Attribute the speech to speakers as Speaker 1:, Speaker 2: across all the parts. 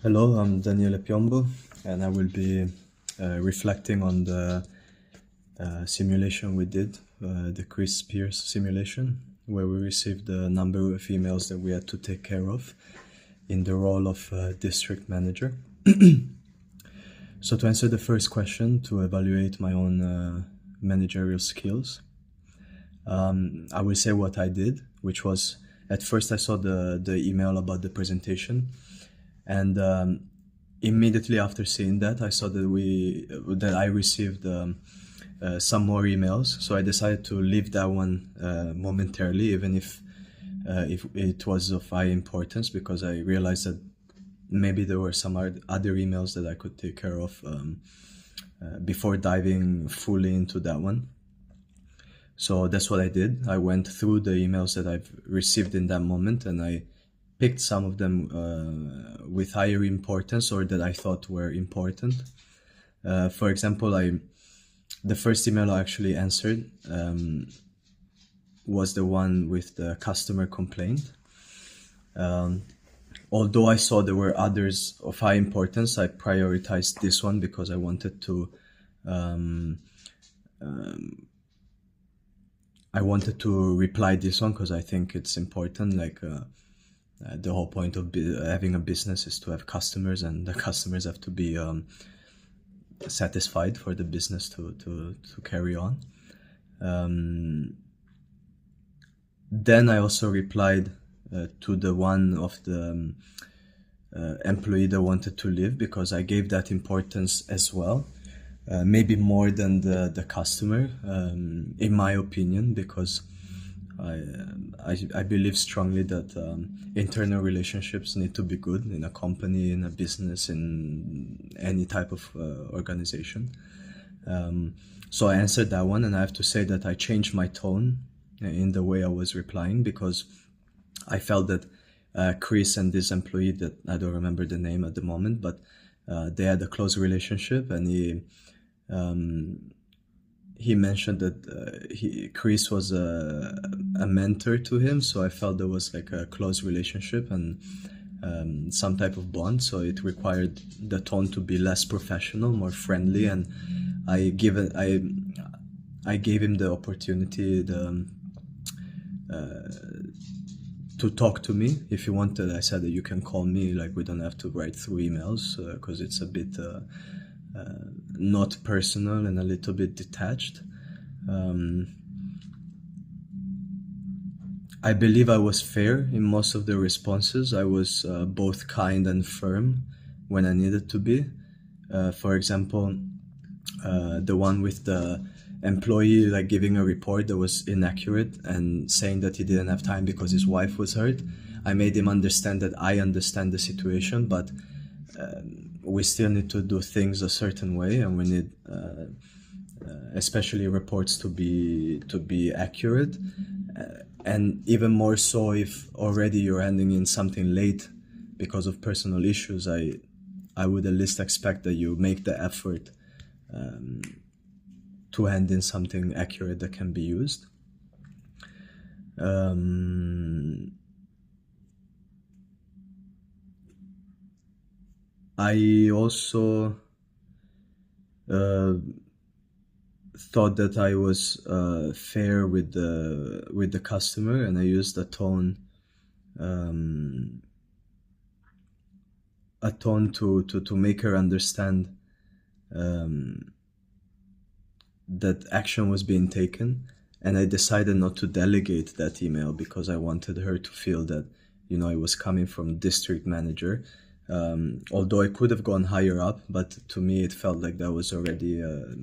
Speaker 1: Hello, I'm Daniele Piombo, and I will be reflecting on the simulation we did, the Chris Pierce simulation, where we received a number of emails that we had to take care of in the role of district manager. So to answer the first question, to evaluate my own managerial skills, I will say what I did, which was at first I saw the email about the presentation, and immediately after seeing that, I saw that I received some more emails. So I decided to leave that one momentarily, even if it was of high importance, because I realized that maybe there were some other emails that I could take care of before diving fully into that one. So that's what I did. I went through the emails that I've received in that moment, and I picked some of them with higher importance or that I thought were important. For example, the first email I actually answered was the one with the customer complaint. Although I saw there were others of high importance, I prioritized this one because I wanted to reply this one because I think it's important. The whole point of having a business is to have customers, and the customers have to be satisfied for the business to carry on. Then I also replied to the one of the employee that wanted to leave, because I gave that importance as well. Maybe more than the customer, in my opinion, because I believe strongly that internal relationships need to be good in a company, in a business, in any type of organization. So I answered that one, and I have to say that I changed my tone in the way I was replying, because I felt that Chris and this employee, that I don't remember the name at the moment, but they had a close relationship, and he mentioned that Chris was a mentor to him, so I felt there was like a close relationship and some type of bond. So it required the tone to be less professional, more friendly, and I gave him the opportunity to talk to me if you wanted. I said that you can call me, like we don't have to write through emails, because it's a bit not personal and a little bit detached. I believe I was fair in most of the responses. I was both kind and firm when I needed to be. For example, the one with the employee like giving a report that was inaccurate and saying that he didn't have time because his wife was hurt. I made him understand that I understand the situation, but we still need to do things a certain way, and we need especially reports to be accurate, and even more so if already you're handing in something late because of personal issues. I would at least expect that you make the effort to hand in something accurate that can be used. I also thought that I was fair with the customer, and I used a tone to make her understand that action was being taken. And I decided not to delegate that email because I wanted her to feel that, it was coming from district manager. Although I could have gone higher up, but to me it felt like that was already a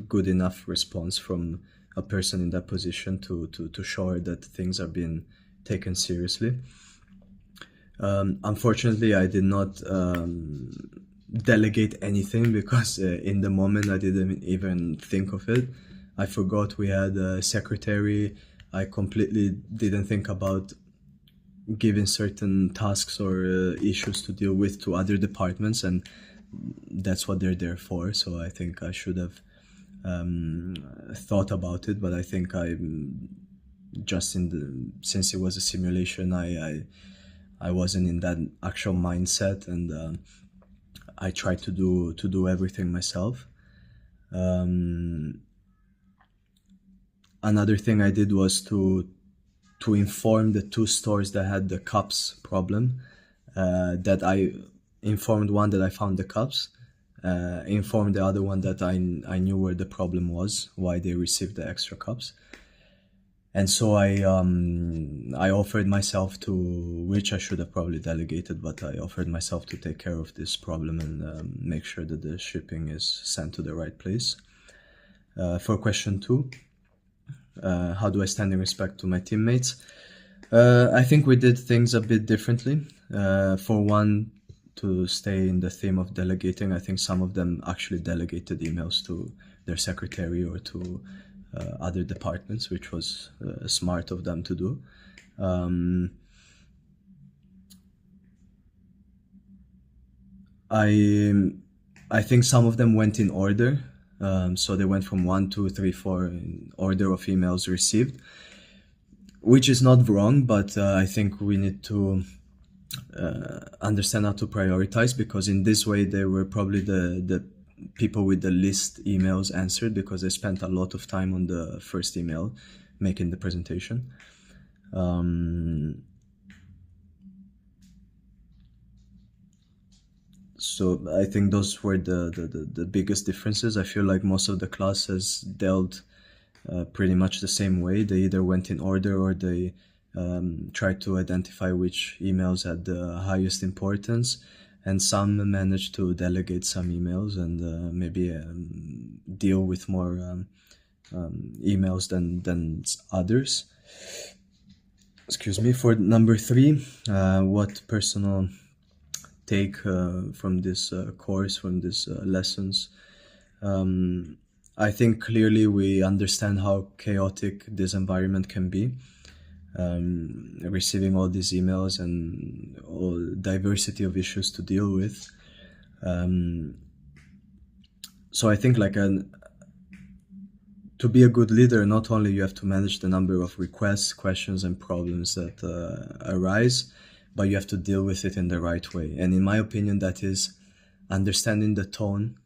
Speaker 1: good enough response from a person in that position to show her that things are being taken seriously. Unfortunately, I did not delegate anything because in the moment I didn't even think of it. I forgot we had a secretary. I completely didn't think about giving certain tasks or issues to deal with to other departments, and that's what they're there for. So I think I should have thought about it, but I think I just since it was a simulation, I wasn't in that actual mindset, and I tried to do everything myself. Another thing I did was to inform the two stores that had the cups problem. That I informed one that I found the cups, informed the other one that I knew where the problem was, why they received the extra cups. And so I offered myself to, which I should have probably delegated, but I offered myself to take care of this problem and make sure that the shipping is sent to the right place. For question 2, how do I stand in respect to my teammates? I think we did things a bit differently. For one, to stay in the theme of delegating, I think some of them actually delegated emails to their secretary or to other departments, which was smart of them to do. I think some of them went in order. So they went from 1, 2, 3, 4 in order of emails received, which is not wrong, but I think we need to understand how to prioritize, because in this way they were probably the people with the least emails answered, because they spent a lot of time on the first email making the presentation. So I think those were the biggest differences. I feel like most of the classes dealt pretty much the same way. They either went in order or they tried to identify which emails had the highest importance, and some managed to delegate some emails and maybe deal with more emails than others. Excuse me. For number 3, what personal take from this course, from these lessons? I think clearly we understand how chaotic this environment can be. Receiving all these emails and all diversity of issues to deal with. So I think to be a good leader, not only you have to manage the number of requests, questions, and problems that arise, but you have to deal with it in the right way. And in my opinion, that is understanding the tone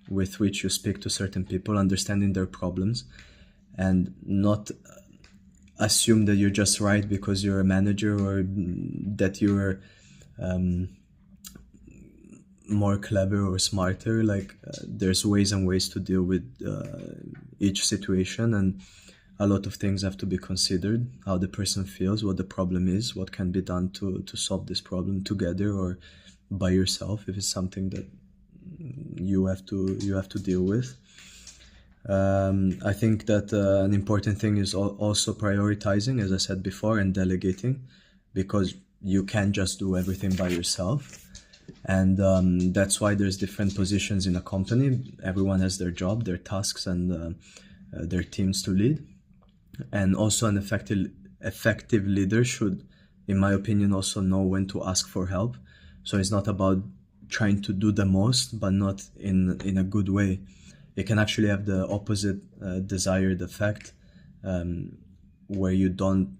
Speaker 1: with which you speak to certain people, understanding their problems, and not assume that you're just right because you're a manager, or that you're more clever or smarter. There's ways and ways to deal with each situation, and a lot of things have to be considered: how the person feels, what the problem is, what can be done to solve this problem together or by yourself if it's something that you have to deal with. I think that an important thing is also prioritizing, as I said before, and delegating, because you can't just do everything by yourself. And that's why there's different positions in a company. Everyone has their job, their tasks, and their teams to lead. And also an effective leader should, in my opinion, also know when to ask for help. So it's not about trying to do the most, but not in a good way. It can actually have the opposite desired effect, where you don't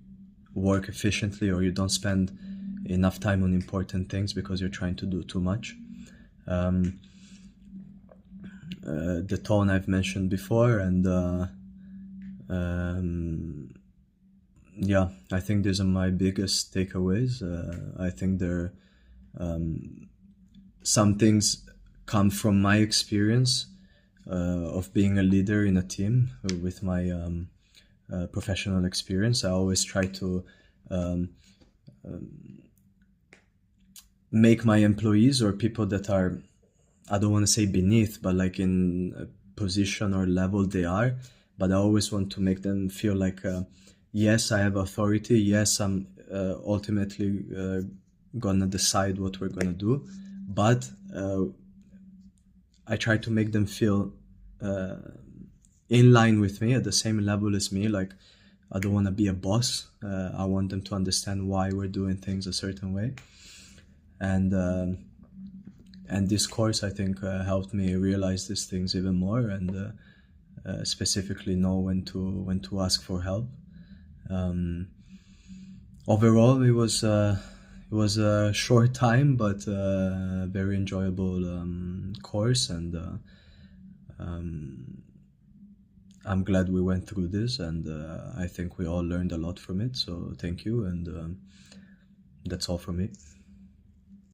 Speaker 1: work efficiently or you don't spend enough time on important things because you're trying to do too much. The tone I've mentioned before, and yeah, I think these are my biggest takeaways. I think some things come from my experience of being a leader in a team. With my professional experience, I always try to make my employees, or people that are, I don't want to say beneath, but in a position or level they are, but I always want to make them feel like, yes, I have authority, yes, I'm ultimately gonna decide what we're gonna do, but I try to make them feel in line with me, at the same level as me. I don't want to be a boss. I want them to understand why we're doing things a certain way. And this course, I think, helped me realize these things even more, and specifically know when to ask for help. Overall, it It was a short time, but very enjoyable course, and I'm glad we went through this, and I think we all learned a lot from it. So thank you, and that's all from me.